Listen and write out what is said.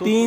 3